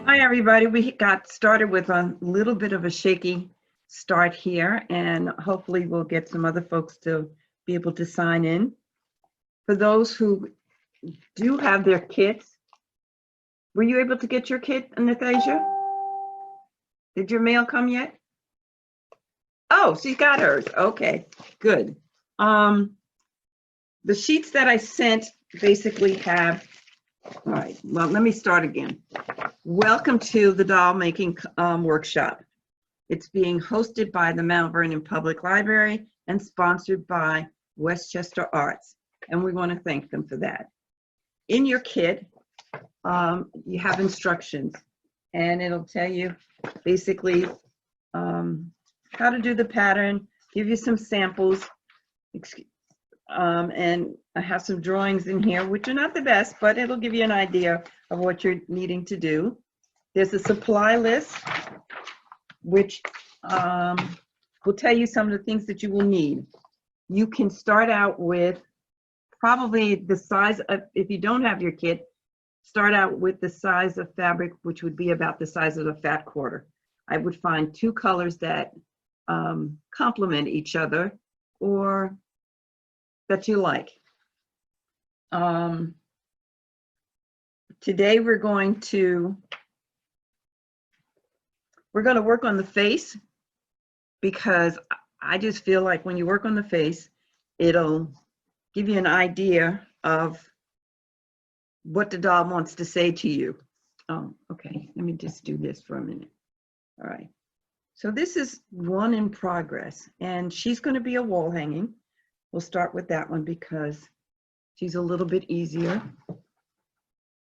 Hi, everybody. We got started with a little bit of a shaky start here, and hopefully we'll get some other folks to be able to sign in. For those who do have their kits, were you able to get your kit, Anastasia? Did your mail come yet? Oh, she got hers. Okay, good. The sheets that I sent basically have, all right, well, let me start again. Welcome to the doll making workshop. It's being hosted by the Mount Vernon Public Library and sponsored by Westchester Arts, and we want to thank them for that. In your kit, you have instructions, and it'll tell you basically how to do the pattern, give you some samples, and I have some drawings in here, which are not the best, but it'll give you an idea of what you're needing to do. There's a supply list, which will tell you some of the things that you will need. You can start out with probably the size of, if you don't have your kit, start out with the size of fabric, which would be about the size of a fat quarter. I would find two colors that complement each other or that you like. Today we're going to work on the face, because I just feel like when you work on the face, it'll give you an idea of what the doll wants to say to you. Oh, okay, let me just do this for a minute. All right, so this is one in progress, and she's going to be a wall hanging. We'll start with that one because she's a little bit easier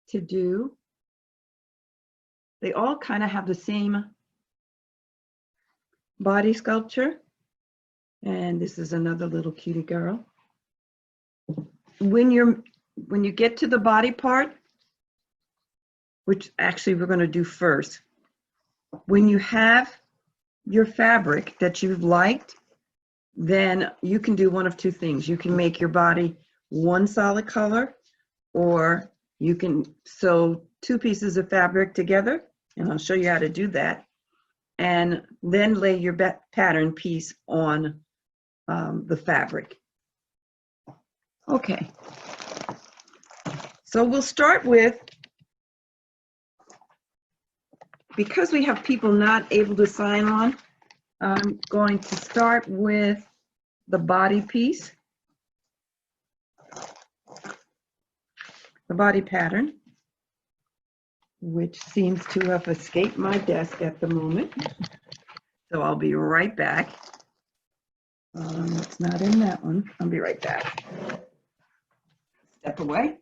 to do. They all kind of have the same body sculpture. And this is another little cutie girl. When you get to the body part, which actually we're going to do first, when you have your fabric that you've liked, then you can do one of two things. You can make your body one solid color, or you can sew two pieces of fabric together, and I'll show you how to do that, and then lay your pattern piece on the fabric. Okay, so we'll start with, because we have people not able to sign on, I'm going to start with the body piece, the body pattern, which seems to have escaped my desk at the moment. So I'll be right back. It's not in that one. I'll be right back. Step away.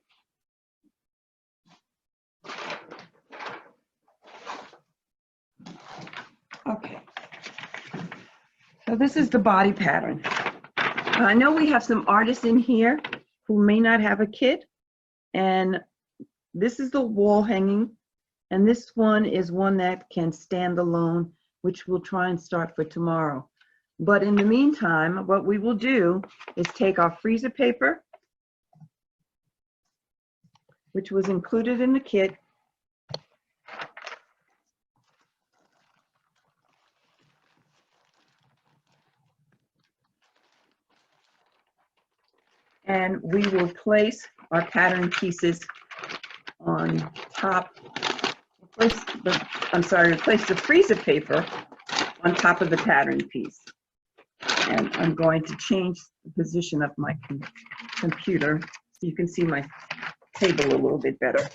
Okay. So this is the body pattern. I know we have some artists in here who may not have a kit, and this is the wall hanging, and this one is one that can stand alone, which we'll try and start for tomorrow. But in the meantime, what we will do is take our freezer paper, which was included in the kit, and we will place our pattern pieces on top. Replace the freezer paper on top of the pattern piece. And I'm going to change the position of my computer so you can see my table a little bit better.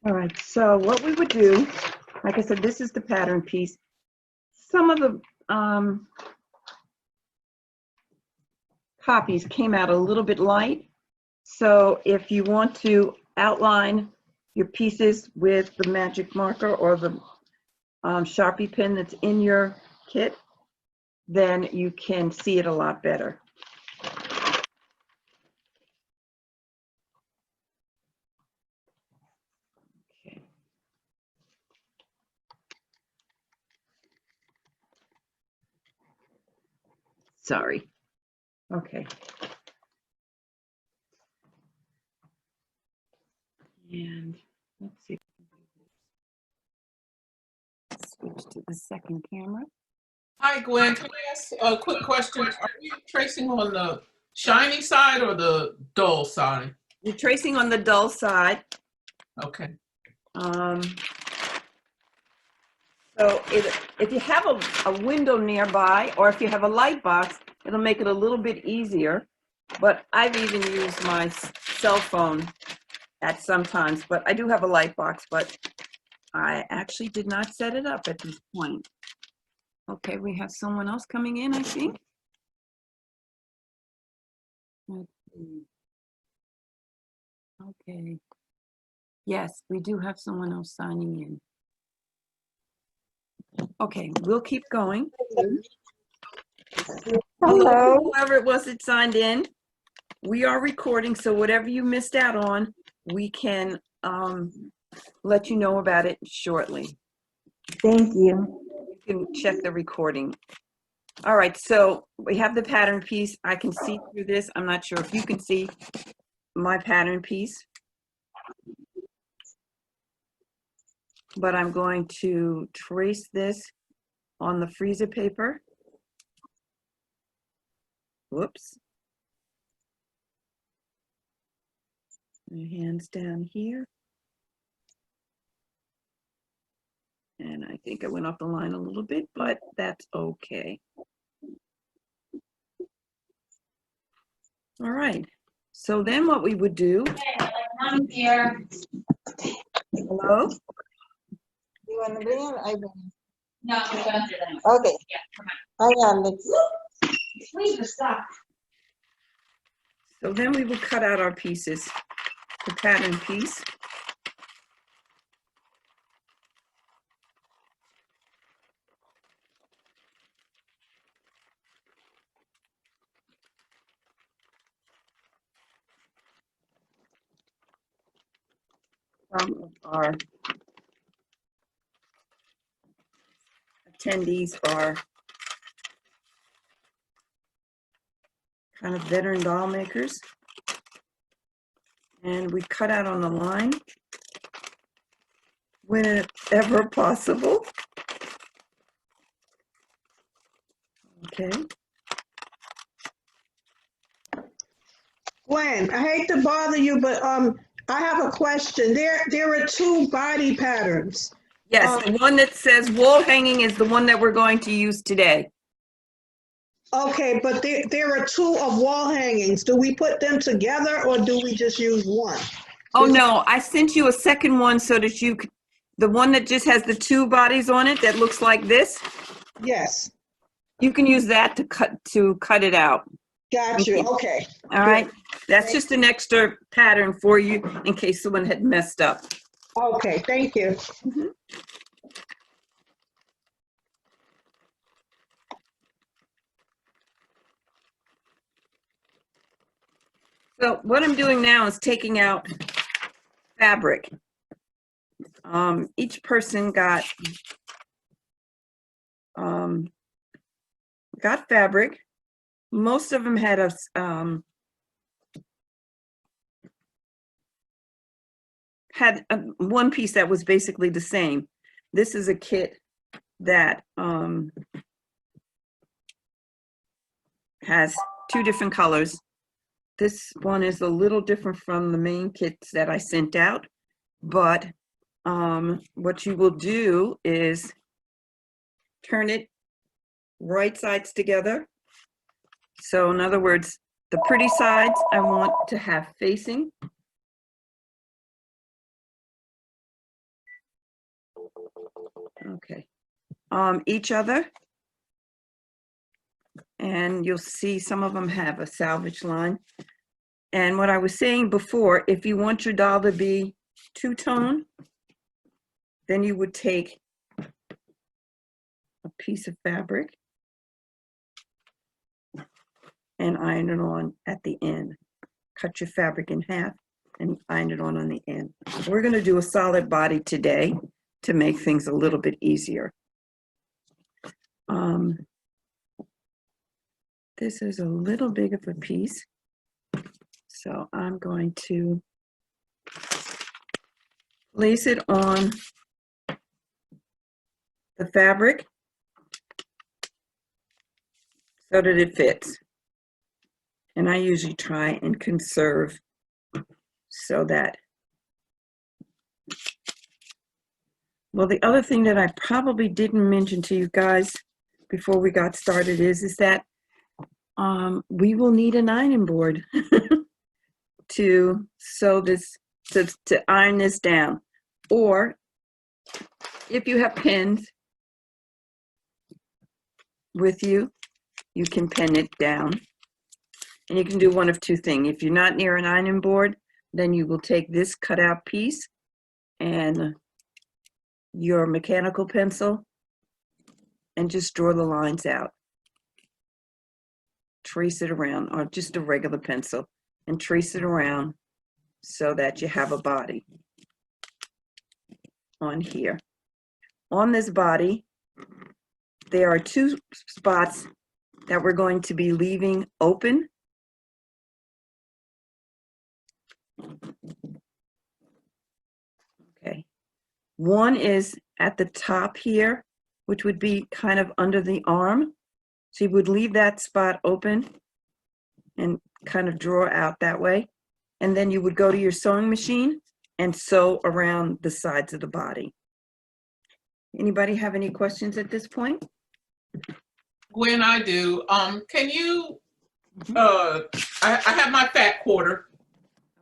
All right, so what we would do, like I said, this is the pattern piece. Some of the copies came out a little bit light. So if you want to outline your pieces with the magic marker or the Sharpie pen that's in your kit, then you can see it a lot better. Okay. Sorry. Okay. And let's see. Switch to the second camera. Hi, Gwen. Can I ask a quick question? Are we tracing on the shiny side or the dull side? You're tracing on the dull side. Okay. So if you have a window nearby, or if you have a light box, it'll make it a little bit easier. But I've even used my cell phone at some times, but I do have a light box, but I actually did not set it up at this point. Okay, we have someone else coming in, I think. Let's see. Okay. Yes, we do have someone else signing in. Okay, we'll keep going. Hello, whoever it was that signed in. We are recording, so whatever you missed out on, we can let you know about it shortly. Thank you. You can check the recording. All right, so we have the pattern piece. I can see through this. I'm not sure if you can see my pattern piece, but I'm going to trace this on the freezer paper. Whoops. My hands down here. And I think I went off the line a little bit, but that's okay. All right. So then what we would do. I'm here. Hello? You want to bring him? I bring him. No, we're gonna do that. Okay. Yeah, come I am. Let's on. Please stop. So then we will cut out our pieces, the pattern piece. Some of our attendees are kind of veteran doll makers. And we cut out on the line whenever possible. Okay. Gwen, I hate to bother you, but I have a question. There are two body patterns. Yes, the one that says wall hanging is the one that we're going to use today. Okay, but there are two of wall hangings. Do we put them together or do we just use one? Oh no, I sent you a second one so that you could, the one that just has the two bodies on it that looks like this. Yes, You can use that to cut it out. got you. Okay. All right. That's just an extra pattern for you in case someone had messed up. Okay, thank you. Mhm. So what I'm doing now is taking out fabric. Each person got fabric. Most of them had one piece that was basically the same. This is a kit that has two different colors. This one is a little different from the main kits that I sent out, but what you will do is turn it right sides together. So in other words, the pretty sides I want to have facing. Okay. Each other. And you'll see some of them have a salvage line. And what I was saying before, if you want your doll to be two-tone, then you would take a piece of fabric and iron it on at the end. Cut your fabric in half and iron it on the end. We're going to do a solid body today to make things a little bit easier. this is a little big of a piece. So I'm going to place it on the fabric so that it fits. And I usually try and conserve so that. Well, the other thing that I probably didn't mention to you guys before we got started is that we will need an ironing board to sew this, to iron this down. Or if you have pins with you, you can pin it down. And you can do one of two things. If you're not near an ironing board, then you will take this cutout piece and your mechanical pencil and just draw the lines out. Trace it around, or just a regular pencil, and trace it around so that you have a body on here. On this body, there are two spots that we're going to be leaving open. Okay. One is at the top here, which would be kind of under the arm. So you would leave that spot open and kind of draw out that way. And then you would go to your sewing machine and sew around the sides of the body. Anybody have any questions at this point? Gwen, I do. Can you, I have my fat quarter.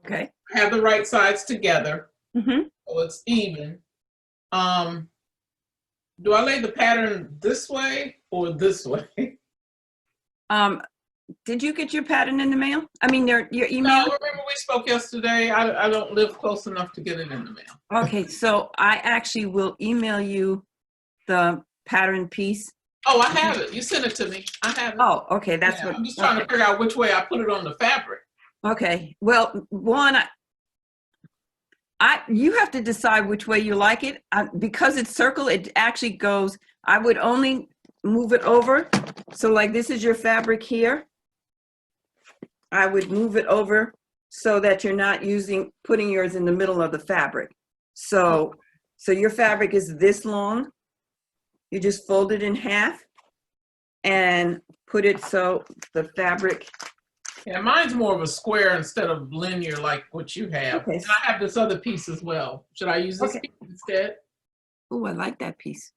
Okay. I have the right sides together, Mm-hmm. so it's even. Do I lay the pattern this way or this way? Did you get your pattern in the mail? I mean, your No, email? remember we spoke yesterday? I don't live close enough to get it in the mail. Okay, so I actually will email you the pattern piece. Oh, I have it. You sent it to me. I have it. Oh, okay, that's Yeah, what. I'm just trying to figure out which way I put it on the fabric. Okay, well, one, you have to decide which way you like it. Because it's circle, it actually goes, I would only move it over. So like this is your fabric here. I would move it over so that you're not putting yours in the middle of the fabric. So your fabric is this long. You just fold it in half and put it so the fabric. Yeah, mine's more of a square instead of linear like what you have. Okay. And I have this other piece as well. Should I use this Okay. piece instead? Oh, I like that piece.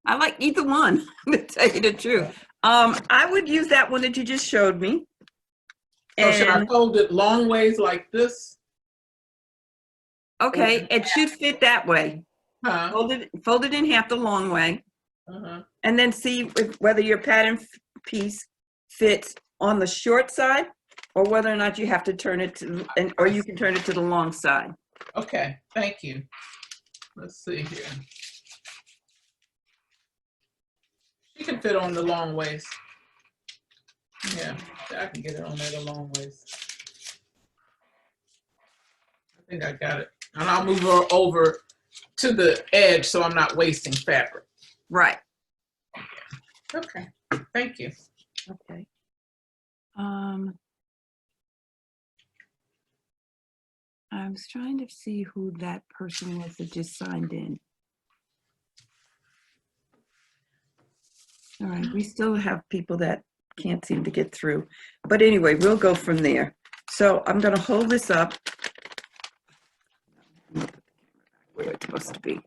I like either one, to tell you the truth. I would use that one that you just showed me. So should I And fold it long ways like this? okay, it should fit that way. Huh? Fold it in half the long way, and then see whether your pattern piece fits on the short side or whether or not you have to turn it to, or you can turn it to the long side. Okay, thank you. Let's see here. You can fit on the long ways. Yeah, I can get it on there the long ways. I think I got it. And I'll move her over to the edge so I'm not wasting fabric. Right. Okay, thank you. Okay. I was trying to see who that person was that just signed in. All right, we still have people that can't seem to get through. But anyway, we'll go from there. So I'm going to hold this up where it's supposed to be.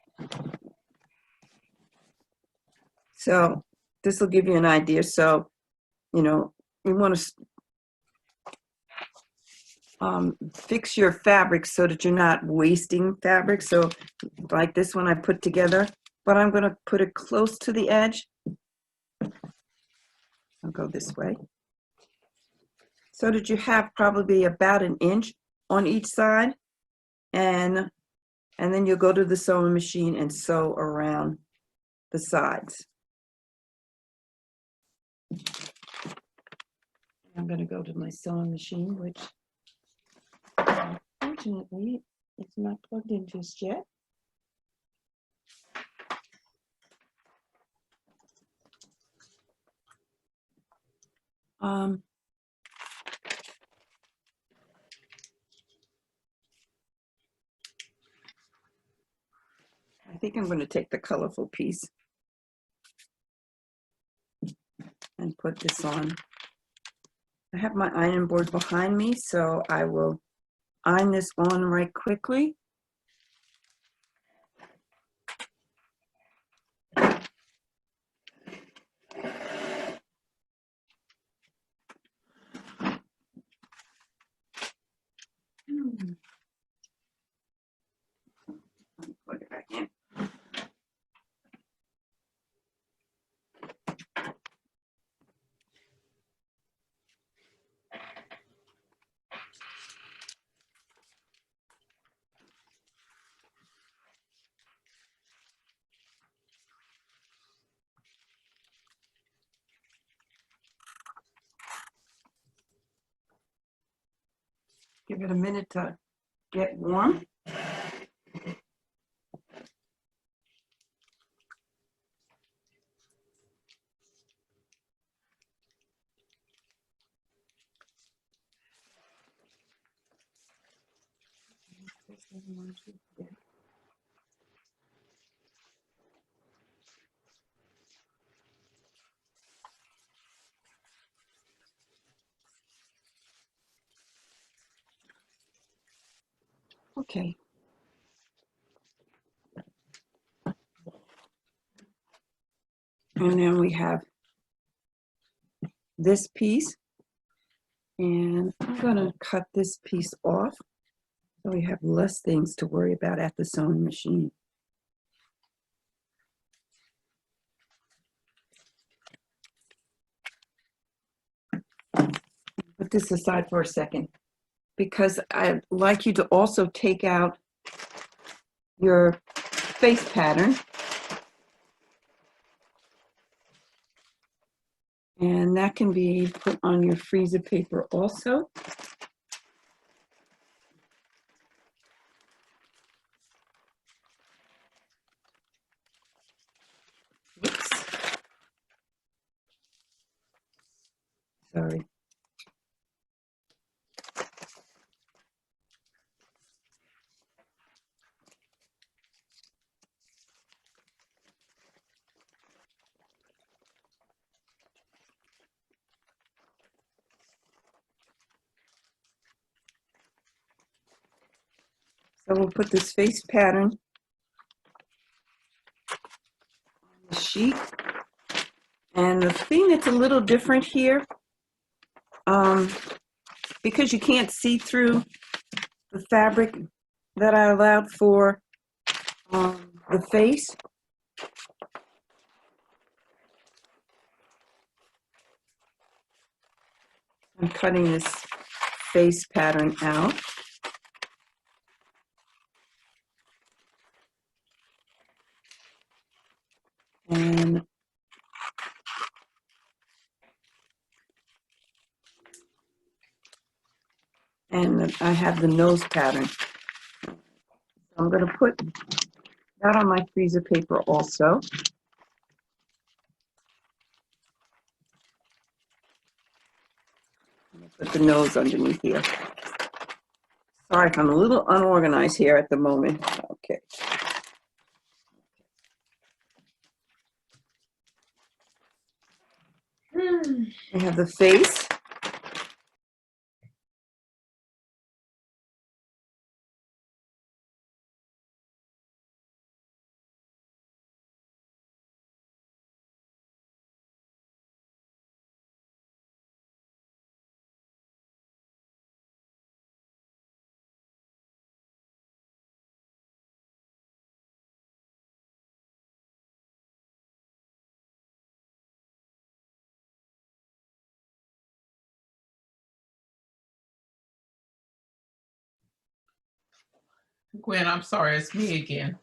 So this will give you an idea. So, you know, you want to fix your fabric so that you're not wasting fabric. So like this one I put together, but I'm going to put it close to the edge. I'll go this way so that you have probably about an inch on each side, and then you'll go to the sewing machine and sew around the sides. I'm going to go to my sewing machine, which unfortunately it's not plugged in just yet. Um, I think I'm going to take the colorful piece and put this on. I have my iron board behind me, so I will iron this on right quickly. Put it back in. Give it a minute to get warm. Okay. And then we have this piece. And I'm going to cut this piece off so we have less things to worry about at the sewing machine. Put this aside for a second because I'd like you to also take out your face pattern. And that can be put on your freezer paper also. Oops. Sorry. So we'll put this face pattern on the sheet. And the thing that's a little different here, because you can't see through the fabric that I allowed for the face, I'm cutting this face pattern out. And I have the nose pattern. I'm going to put that on my freezer paper also. Put the nose underneath here. Sorry if I'm a little unorganized here at the moment. Okay. I have the face. Gwen, I'm sorry, it's me again.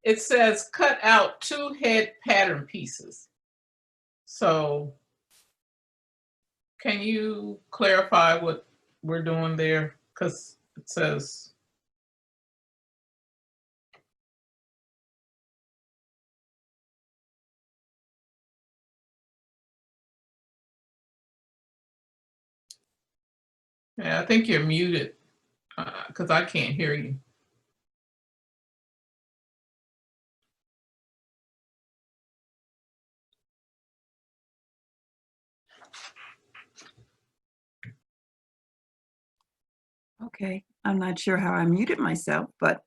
It says cut out 2 head pattern pieces. So can you clarify what we're doing there? Because it says, Yeah, I think you're muted because I can't hear you. Okay, I'm not sure how I muted myself, but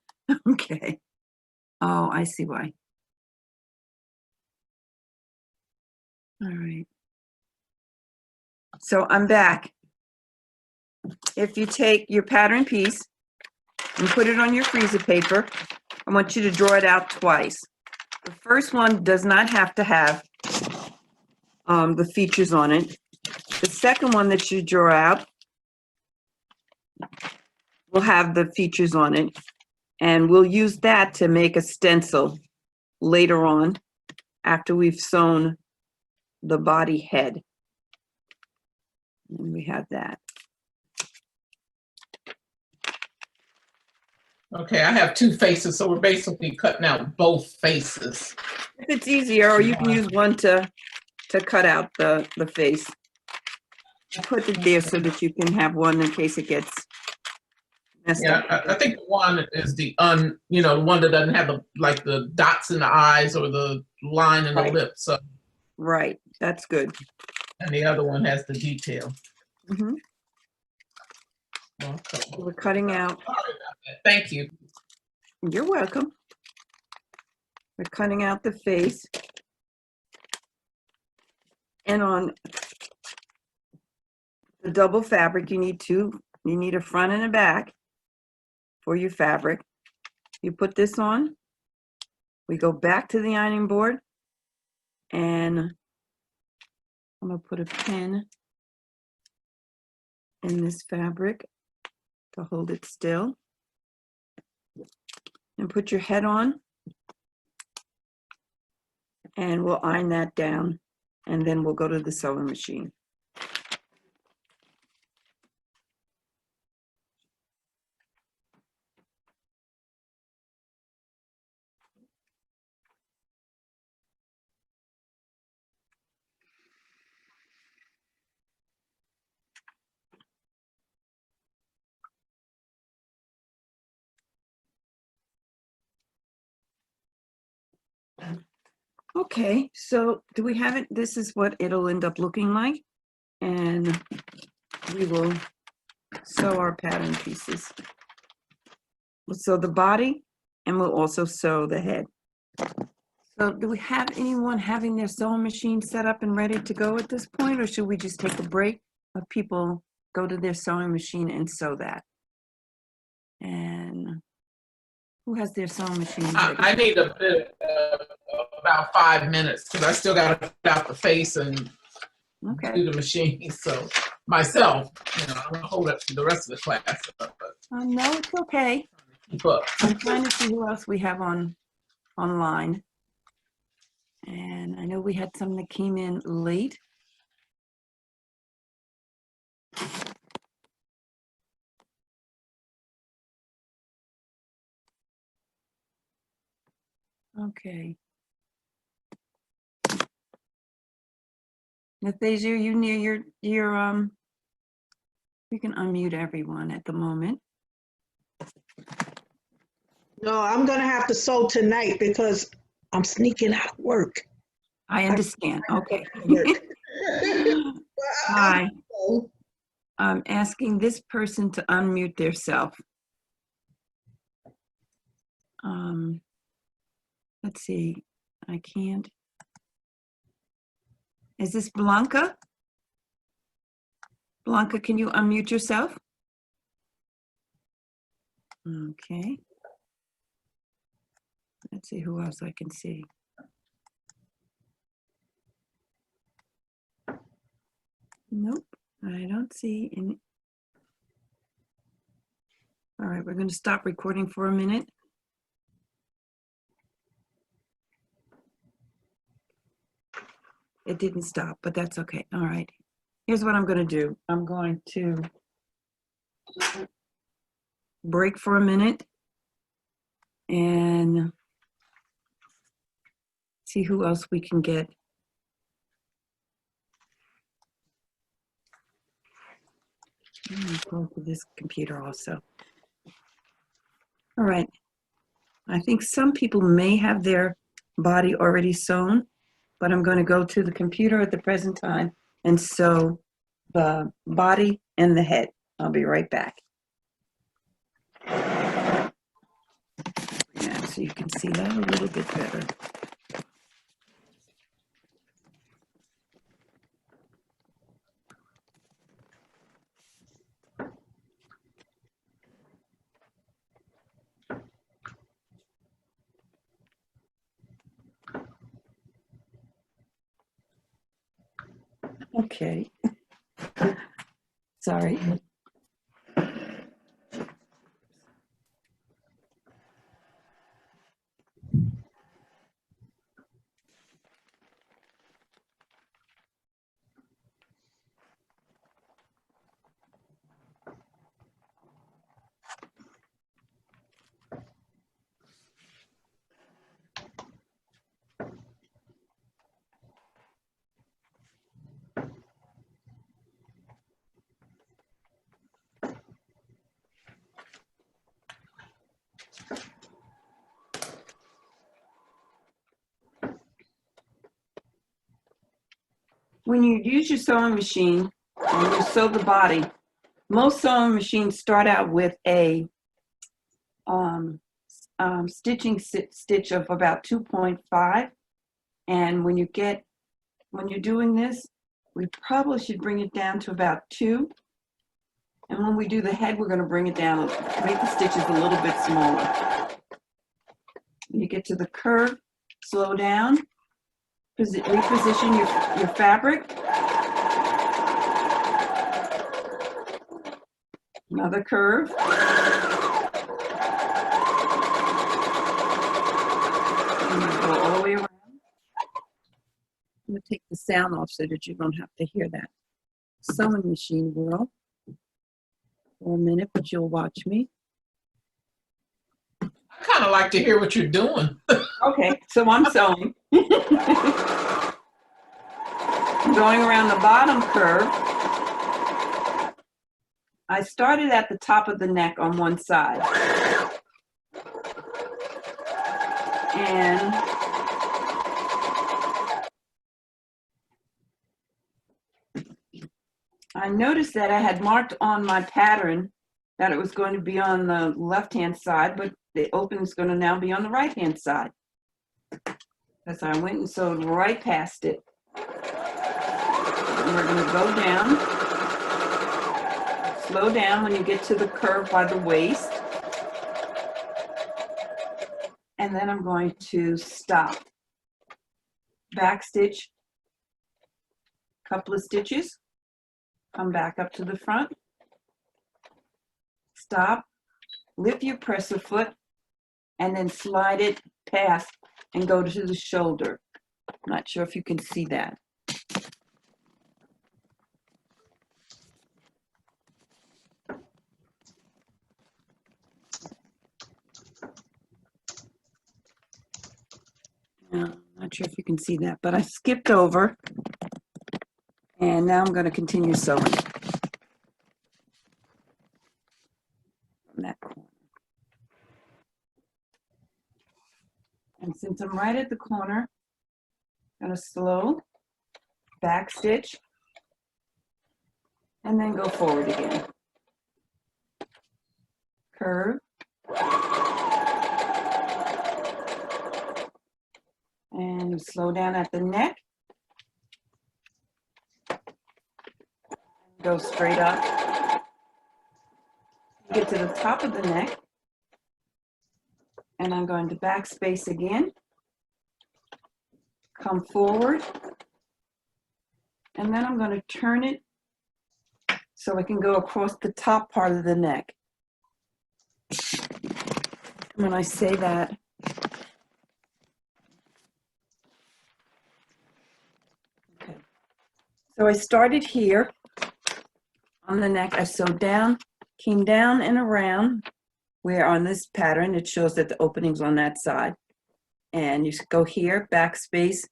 okay. Oh, I see why. All right. So I'm back. If you take your pattern piece and put it on your freezer paper, I want you to draw it out twice. The first one does not have to have the features on it. The second one that you draw out will have the features on it, and we'll use that to make a stencil later on after we've sewn the body head. And we have that. Okay, I have two faces, so we're basically cutting out both faces. If it's easier, or you can use one to cut out the face. I put it there so that you can have one in case it gets messed Yeah, up. I think the one is the the one that doesn't have the dots in the eyes or the line in the Right. lips. So, Right, that's good. and the other one has the detail. Mhm. Okay. We're cutting out. Sorry about that. Thank you. You're welcome. We're cutting out the face. And on the double fabric, you need two. You need a front and a back for your fabric. You put this on. We go back to the ironing board, and I'm gonna put a pin in this fabric to hold it still. And put your head on, and we'll iron that down, and then we'll go to the sewing machine. Okay, so do we have it? This is what it'll end up looking like. And we will sew our pattern pieces. We'll sew the body, and we'll also sew the head. So do we have anyone having their sewing machine set up and ready to go at this point, or should we just take a break, let people go to their sewing machine and sew that? And who has their sewing machine ready? I need a bit about 5 minutes because I still got to cut out the face and Okay. do the machine. So myself, I want to hold up to the rest of the class. But No, it's okay. keep up. I'm trying to see who else we have online. And I know we had some that came in late. Okay. Nathasia, you near your you can unmute everyone at the moment. No, I'm gonna have to sew tonight because I'm sneaking out of work. I understand. Okay. Work. Hi. I'm asking this person to unmute theirself. Let's see. I can't. Is this Blanca? Blanca, can you unmute yourself? Okay. Let's see who else I can see. Nope, I don't see any. All right, we're going to stop recording for a minute. It didn't stop, but that's okay. All right. Here's what I'm going to do. I'm going to break for a minute and see who else we can get. Go to this computer also. All right. I think some people may have their body already sewn, but I'm going to go to the computer at the present time and sew the body and the head. I'll be right back. Yeah, so you can see that a little bit better. Okay. Sorry. When you use your sewing machine and you sew the body, most sewing machines start out with a stitching stitch of about 2.5. And when you're doing this, we probably should bring it down to about 2. And when we do the head, we're going to bring it down, make the stitches a little bit smaller. When you get to the curve, slow down, reposition your fabric. Another curve. And you go all the way around. I'm going to take the sound off so that you don't have to hear that sewing machine whirl for a minute, but you'll watch me. I kind of like to hear what you're doing. Okay, so I'm sewing. Going around the bottom curve. I started at the top of the neck on one side. And I noticed that I had marked on my pattern that it was going to be on the left-hand side, but the opening is going to now be on the right-hand side. Because I went and sewed right past it. And we're going to go down. Slow down when you get to the curve by the waist. And then I'm going to stop. Back stitch, couple of stitches. Come back up to the front. Stop, lift your presser foot, and then slide it past and go to the shoulder. I'm not sure if you can see that. I'm not sure if you can see that, but I skipped over. And now I'm going to continue sewing from that corner. And since I'm right at the corner, I'm going to slow back stitch and then go forward again. Curve. And slow down at the neck. Go straight up. Get to the top of the neck. And I'm going to backspace again. Come forward. And then I'm going to turn it so I can go across the top part of the neck. When I say that, okay. So I started here on the neck. I sewed down, came down and around, where on this pattern it shows that the opening's on that side. And you go here, backspace,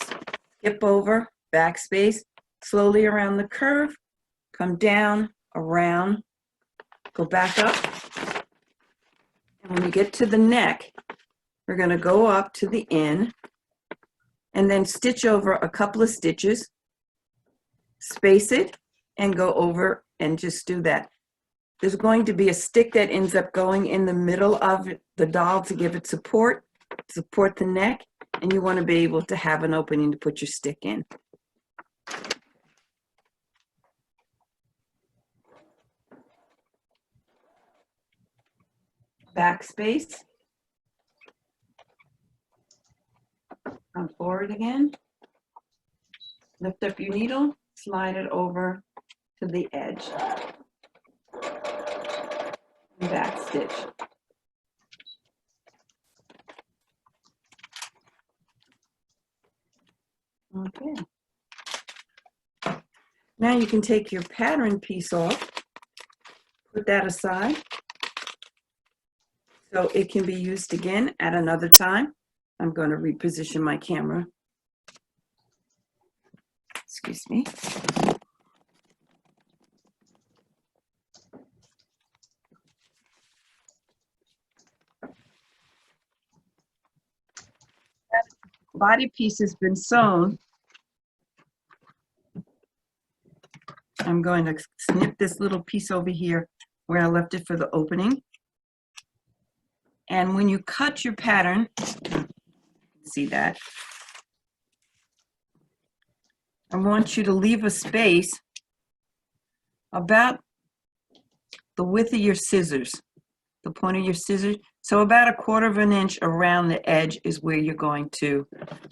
skip over, backspace, slowly around the curve, come down, around, go back up. And when you get to the neck, we're going to go up to the end and then stitch over a couple of stitches, space it, and go over and just do that. There's going to be a stick that ends up going in the middle of the doll to give it support the neck, and you want to be able to have an opening to put your stick in. Backspace. Come forward again. Lift up your needle, slide it over to the edge. And back stitch. Okay. Now you can take your pattern piece off, put that aside, so it can be used again at another time. I'm going to reposition my camera. Excuse me. Body piece has been sewn. I'm going to snip this little piece over here where I left it for the opening. And when you cut your pattern, see that? I want you to leave a space about the width of your scissors, the point of your scissors. So about 1/4 inch around the edge is where you're going to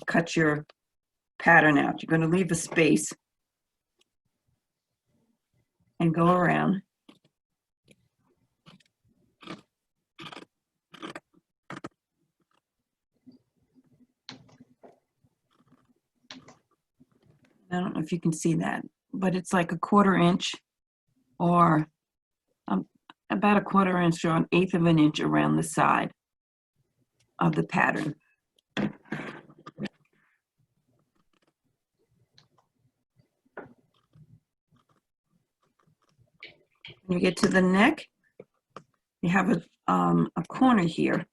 cut your pattern out. You're going to leave a space and go around. I don't know if you can see that, but it's like 1/4 inch or about 1/4 inch or 1/8 inch around the side of the pattern. When you get to the neck, you have a corner here.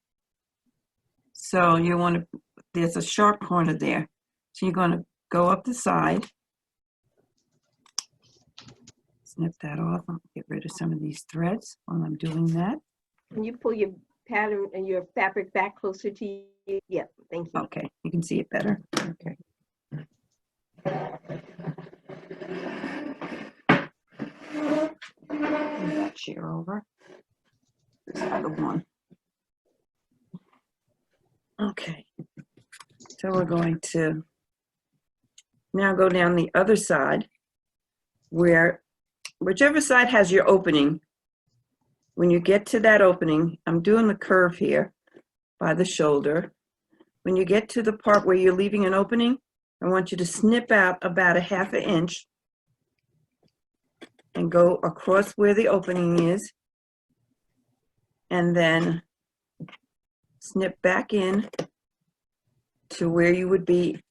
So you want to, there's a sharp corner there. So you're going to go up the side, snip that off, and get rid of some of these threads while I'm doing that. Can you pull your pattern and your fabric back closer to you? Yeah, thank you. Okay, you can see it better. Okay. Move that chair over. This other one. Okay. So we're going to now go down the other side where whichever side has your opening, when you get to that opening, I'm doing the curve here by the shoulder. When you get to the part where you're leaving an opening, I want you to snip out about 1/2 inch and go across where the opening is, and then snip back in to where you would be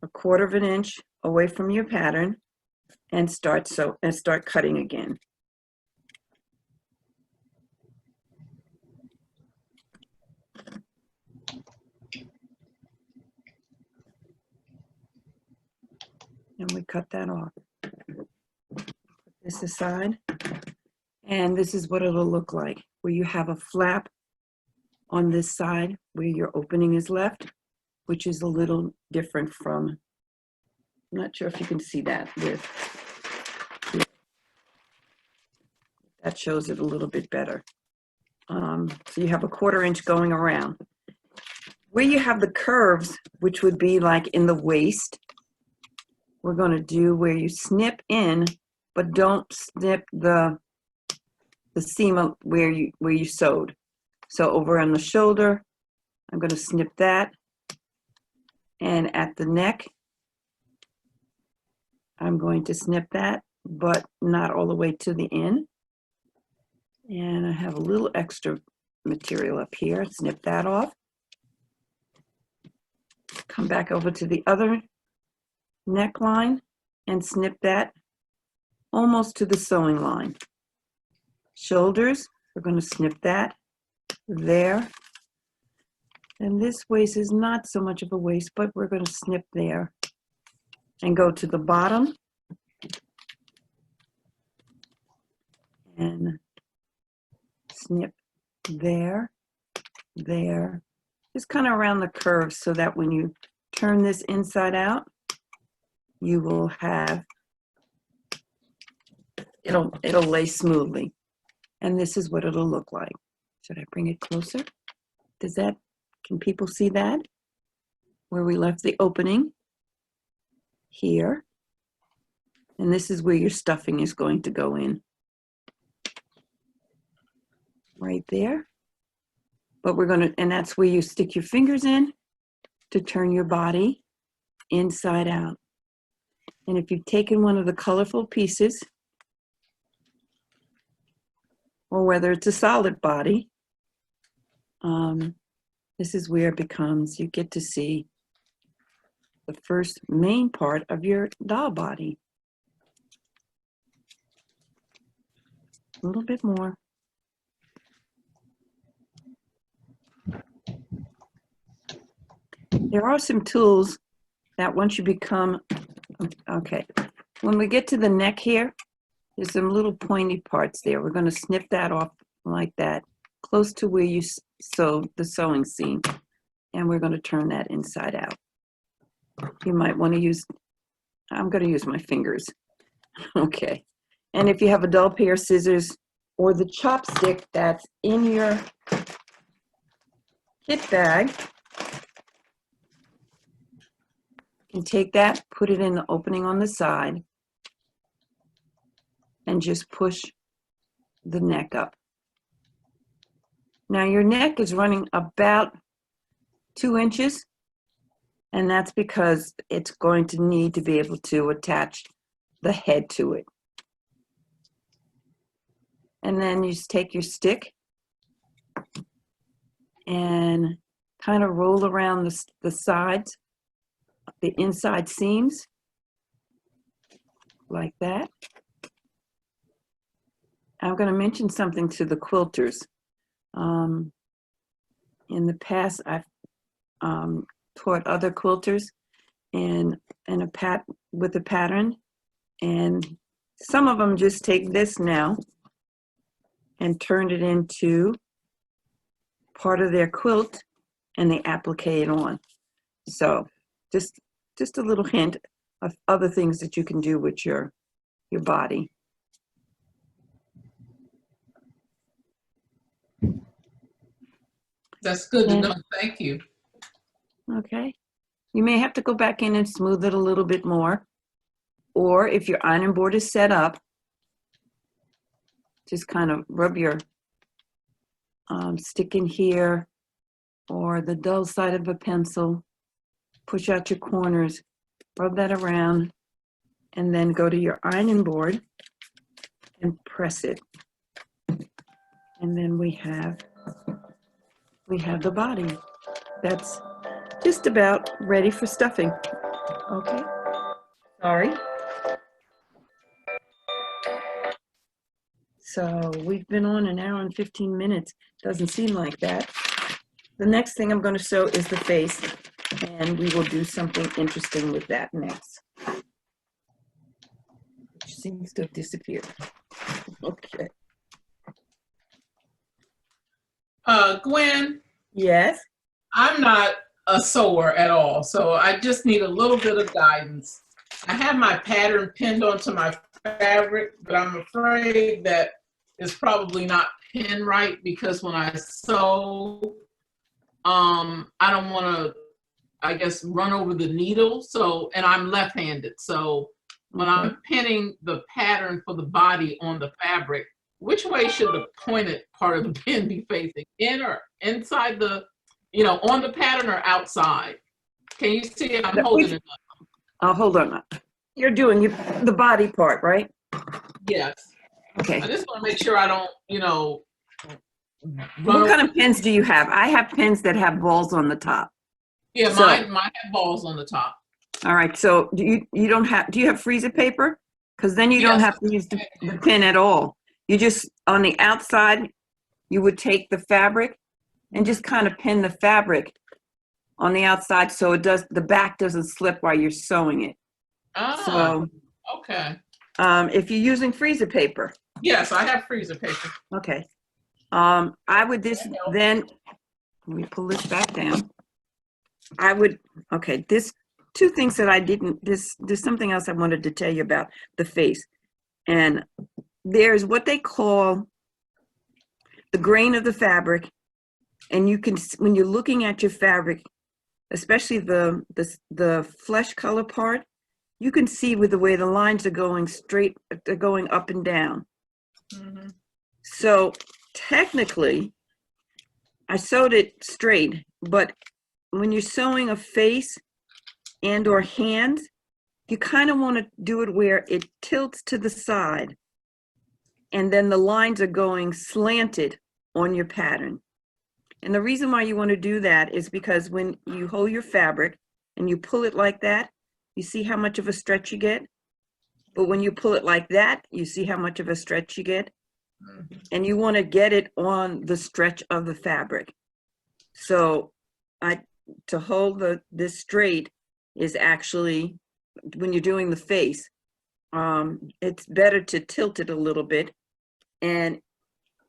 1/4 inch away from your pattern, and start cutting again. And we cut that off. Put this aside, and this is what it'll look like, where you have a flap on this side where your opening is left, which is a little different from, I'm not sure if you can see that. That shows it a little bit better. So you have 1/4 inch going around. Where you have the curves, which would be like in the waist, we're going to do where you snip in, but don't snip the seam where you sewed. So over on the shoulder, I'm going to snip that, and at the neck, I'm going to snip that, but not all the way to the end. And I have a little extra material up here. Snip that off. Come back over to the other neckline and snip that almost to the sewing line. Shoulders, we're going to snip that there. And this waist is not so much of a waist, but we're going to snip there and go to the bottom and snip there, there, just kind of around the curve so that when you turn this inside out, you will have, it'll lay smoothly. And this is what it'll look like. Should I bring it closer? Does that, can people see that? Where we left the opening here. And this is where your stuffing is going to go in. Right there. But we're gonna, and that's where you stick your fingers in to turn your body inside out. And if you've taken one of the colorful pieces, or whether it's a solid body, this is where it becomes, you get to see the first main part of your doll body. A little bit more. There are some tools that once you become, okay, when we get to the neck here, there's some little pointy parts there. We're going to snip that off like that, close to where you sew the sewing seam. And we're going to turn that inside out. You might want to use, I'm going to use my fingers. Okay. And if you have a dull pair of scissors or the chopstick that's in your kit bag, you can take that, put it in the opening on the side, and just push the neck up. Now your neck is running about 2 inches, and that's because it's going to need to be able to attach the head to it. And then you just take your stick and kind of roll around the sides, the inside seams, like that. I'm going to mention something to the quilters. In the past, I've taught other quilters with a pattern, and some of them just take this now and turn it into part of their quilt, and they applique it on. So just a little hint of other things that you can do with your body. That's good to know. Thank you. Okay. You may have to go back in and smooth it a little bit more. Or if your ironing board is set up, just kind of rub your stick in here or the dull side of a pencil, push out your corners, rub that around, and then go to your ironing board and press it. And then we have the body. That's just about ready for stuffing. Okay. Sorry. So we've been on an hour and 15 minutes. Doesn't seem like that. The next thing I'm going to show is the face, and we will do something interesting with that next. Which seems to have disappeared. Okay. Gwen, Yes. I'm not a sewer at all, so I just need a little bit of guidance. I have my pattern pinned onto my fabric, but I'm afraid that it's probably not pinned right because when I sew, I don't want to, I guess, run over the needle. So, and I'm left-handed. So when I'm pinning the pattern for the body on the fabric, which way should the pointed part of the pin be facing? In or inside the, on the pattern or outside? Can you see it? I'm holding it up. Oh, hold on. You're doing the body part, right? Yes. Okay. I just want to make sure I don't, What kind of pins do you have? I have pins that have balls on the top. Yeah, So- mine have balls on the top. All right. So do you have freezer paper? Because then you don't Yes. have to use the pin at all. You just, on the outside, you would take the fabric and just kind of pin the fabric on the outside so the back doesn't slip while you're sewing it. Oh, So okay. if you're using freezer paper, Yes, I have freezer paper. okay. I would then, let me pull this back down. Okay, two things that I didn't, there's something else I wanted to tell you about the face. And there's what they call the grain of the fabric. And you can, when you're looking at your fabric, especially the flesh color part, you can see with the way the lines are going straight, they're going up and down. Mm-hmm. So technically, I sewed it straight, but when you're sewing a face and or hands, you kind of want to do it where it tilts to the side and then the lines are going slanted on your pattern. And the reason why you want to do that is because when you hold your fabric and you pull it like that, you see how much of a stretch you get? But when you pull it like that, you see how much of a stretch you get? Mm-hmm. And you want to get it on the stretch of the fabric. So to hold this straight is actually, when you're doing the face, it's better to tilt it a little bit. And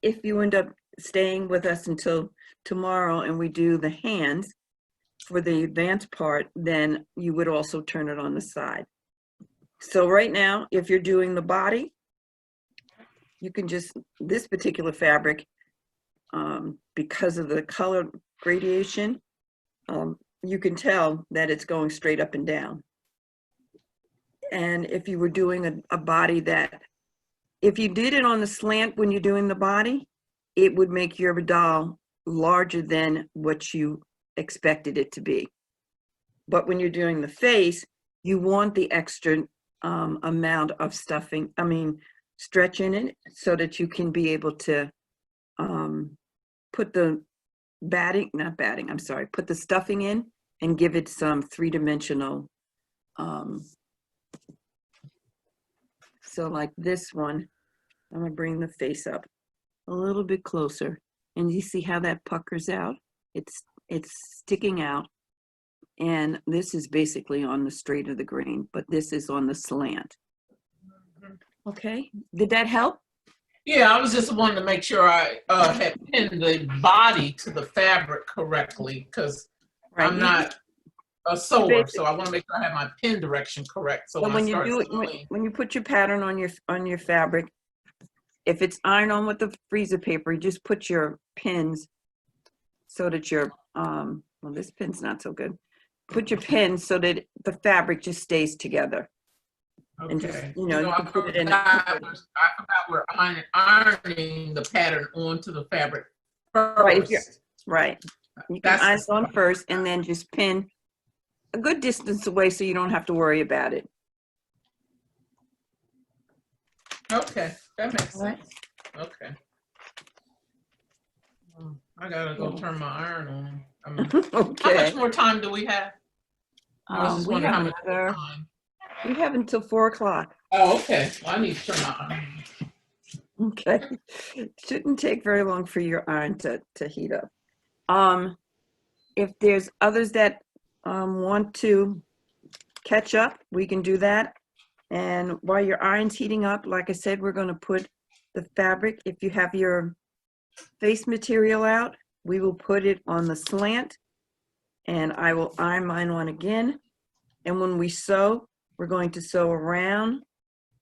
if you end up staying with us until tomorrow and we do the hands for the advanced part, then you would also turn it on the side. So right now, if you're doing the body, you can just, this particular fabric, because of the color gradation, you can tell that it's going straight up and down. And if you were doing a body that, if you did it on the slant when you're doing the body, it would make your doll larger than what you expected it to be. But when you're doing the face, you want the extra amount of stretch in it so that you can be able to put the put the stuffing in and give it some three-dimensional. So like this one, I'm gonna bring the face up a little bit closer, and you see how that puckers out? It's sticking out, and this is basically on the straight of the grain, but this is on the slant. Okay, did that help? Yeah, I was just wanting to make sure I had pinned the body to the fabric correctly because I'm not a sewer, so I want to make sure I have my pin direction correct. So when you do it, when you put your pattern on your fabric, if it's iron on with the freezer paper, you just put your pins so that your well, this pin's not so good. Put your pins so that the fabric just stays together. okay. And just, you know, you I can put it in. forgot we're ironing the pattern onto the fabric first. Right. You can iron it on first and then just pin a good distance away so you don't have to worry about it. Okay, that makes All right. sense. Okay. I gotta go turn my iron on. How Okay. much more time do we have? I was just We wondering have how much more time. we have until 4 o'clock. Oh, okay. Well, I need to turn my iron on. Okay. Shouldn't take very long for your iron to heat up. If there's others that want to catch up, we can do that. And while your iron's heating up, like I said, we're going to put the fabric. If you have your face material out, we will put it on the slant, and I will iron mine on again. And when we sew, we're going to sew around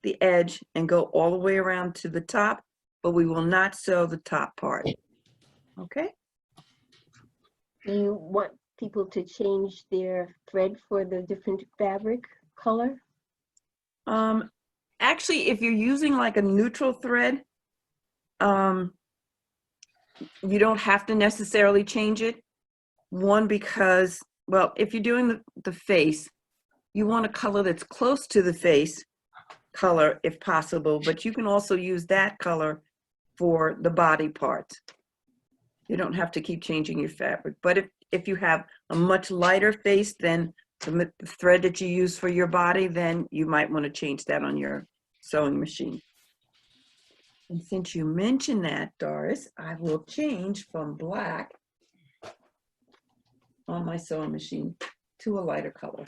the edge and go all the way around to the top, but we will not sew the top part. Okay? Do you want people to change their thread for the different fabric color? Actually, if you're using like a neutral thread, you don't have to necessarily change it. One, because, well, if you're doing the face, you want a color that's close to the face color if possible, but you can also use that color for the body parts. You don't have to keep changing your fabric. But if you have a much lighter face than the thread that you use for your body, then you might want to change that on your sewing machine. And since you mentioned that, Doris, I will change from black on my sewing machine to a lighter color.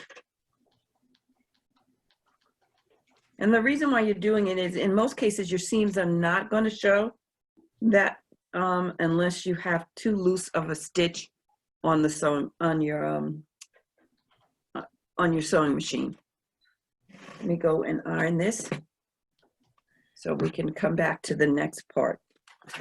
And the reason why you're doing it is in most cases, your seams are not going to show that unless you have too loose of a stitch on the sewing, on your sewing machine. Let me go and iron this so we can come back to the next part.